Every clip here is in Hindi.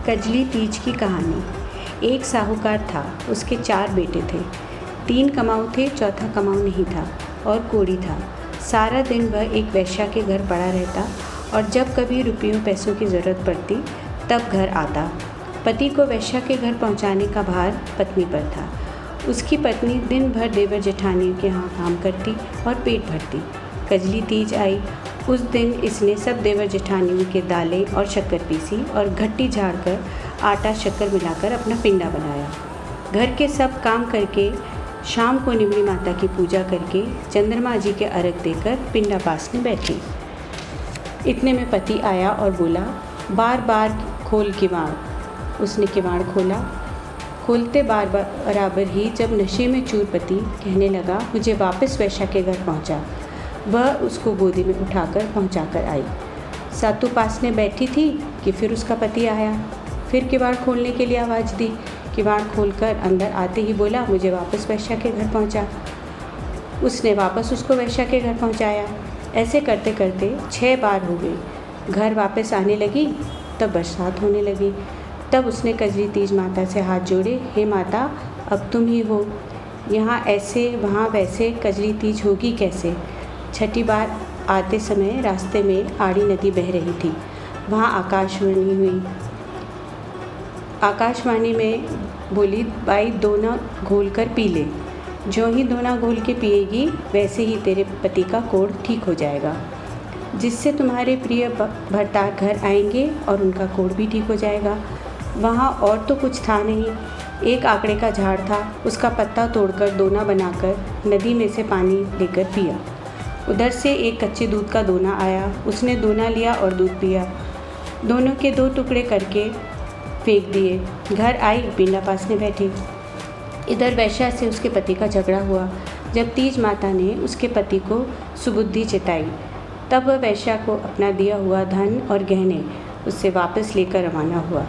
कजली तीज की कहानी। एक साहूकार था, उसके 4 बेटे थे। 3 कमाऊ थे, चौथा कमाऊ नहीं था और कोढ़ी था। सारा दिन वह एक वेश्या के घर पड़ा रहता और जब कभी रुपयों पैसों की ज़रूरत पड़ती तब घर आता। पति को वेश्या के घर पहुंचाने का भार पत्नी पर था। उसकी पत्नी दिन भर देवर जेठानियों के यहाँ काम करती और पेट भरती। कजली तीज आई। उस दिन इसने सब देवर जेठानियों के दालें और शक्कर पीसी और घट्टी झाड़कर आटा शक्कर मिलाकर अपना पिंडा बनाया। घर के सब काम करके शाम को निमड़ी माता की पूजा करके चंद्रमा जी के अर्घ देकर पिंडा पासने बैठी। इतने में पति आया और बोला, बार बार खोल किवाड़। उसने किवाड़ खोला। खोलते बार बराबर ही जब नशे में चूर पति कहने लगा, मुझे वापस वेश्या के घर पहुंचा। वह उसको गोदी में उठाकर पहुंचाकर आई। सातु पासने बैठी थी कि फिर उसका पति आया। फिर किवाड़ खोलने के लिए आवाज़ दी। किवाड़ खोलकर अंदर आते ही बोला, मुझे वापस वेश्या के घर पहुंचा। उसने वापस उसको वेश्या के घर पहुंचाया। ऐसे करते करते 6 बार हो गई। घर वापस आने लगी तब बरसात होने लगी। तब उसने कजली तीज माता से हाथ जोड़े, हे माता, अब तुम ही हो। यहाँ ऐसे वहाँ वैसे कजली तीज होगी कैसे। 6ठी बार आते समय रास्ते में आड़ी नदी बह रही थी। वहाँ आकाशवाणी हुई। आकाशवाणी में बोली, बाई दोना घोल कर पी ले। जो ही दोना घोल के पिएगी वैसे ही तेरे पति का कोढ़ ठीक हो जाएगा, जिससे तुम्हारे प्रिय भरतार घर आएंगे और उनका कोढ़ भी ठीक हो जाएगा। वहाँ और तो कुछ था नहीं। एक आकड़े का झाड़ था, उसका पत्ता तोड़कर दोना बनाकर नदी में से पानी लेकर पिया। उधर से एक कच्चे दूध का दोना आया। उसने दोना लिया और दूध पिया। दोनों के 2 टुकड़े करके फेंक दिए। घर आई, पिंडा पासने बैठी। इधर वेश्या से उसके पति का झगड़ा हुआ। जब तीज माता ने उसके पति को सुबुद्धि चिताई तब वह वेश्या को अपना दिया हुआ धन और गहने उससे वापस लेकर रवाना हुआ।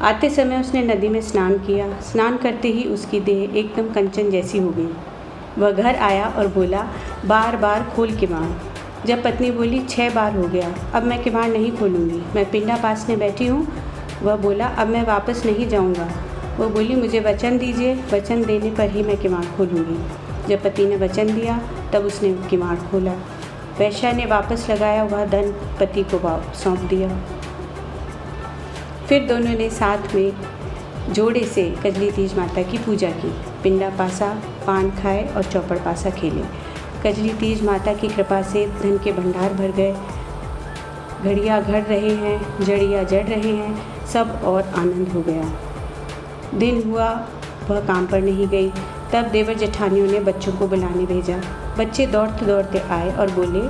आते समय उसने नदी में स्नान किया। स्नान करते ही उसकी देह एकदम कंचन जैसी हो गई। वह घर आया और बोला, बार बार खोल किवाड़। जब पत्नी बोली, 6 बार हो गया, अब मैं किवाड़ नहीं खोलूँगी, मैं पिंडा पासने बैठी हूँ। वह बोला, अब मैं वापस नहीं जाऊँगा। वह बोली, मुझे वचन दीजिए, वचन देने पर ही मैं किवाड़ खोलूँगी। जब पति ने वचन दिया तब उसने किवाड़ खोला। वेश्या ने वापस लगाया हुआ धन पति को सौंप दिया। फिर दोनों ने साथ में जोड़े से कजली तीज माता की पूजा की। पिंडा पासा, पान खाए और चौपड़ पासा खेले। कजली तीज माता की कृपा से धन के भंडार भर गए। घड़ियाँ घड़ रहे हैं, जड़ियाँ जड़ रहे हैं, सब और आनंद हो गया। दिन हुआ, वह काम पर नहीं गई। तब देवर जेठानियों ने बच्चों को बुलाने भेजा। बच्चे दौड़ते दौड़ते आए और बोले,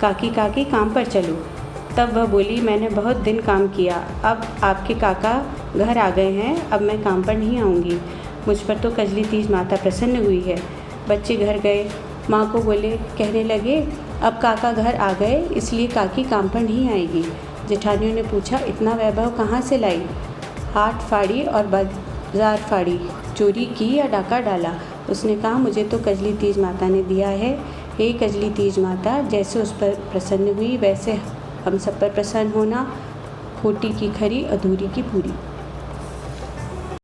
काकी काकी काम पर चलो। तब वह बोली, मैंने बहुत दिन काम किया, अब आपके काका घर आ गए हैं, अब मैं काम पर नहीं आऊँगी। मुझ पर तो कजली तीज माता प्रसन्न हुई है। बच्चे घर गए, माँ को बोले, कहने लगे, अब काका घर आ गए इसलिए काकी काम पर नहीं आएगी। जेठानियों ने पूछा, इतना वैभव कहाँ से लाई? हाट फाड़ी और बाजार फाड़ी, चोरी की या डाका डाला? उसने कहा, मुझे तो कजली तीज माता ने दिया है। हे कजली तीज माता, जैसे उस पर प्रसन्न हुई वैसे हम सब पर प्रसन्न होना। खोटी की खरी, अधूरी की पूरी।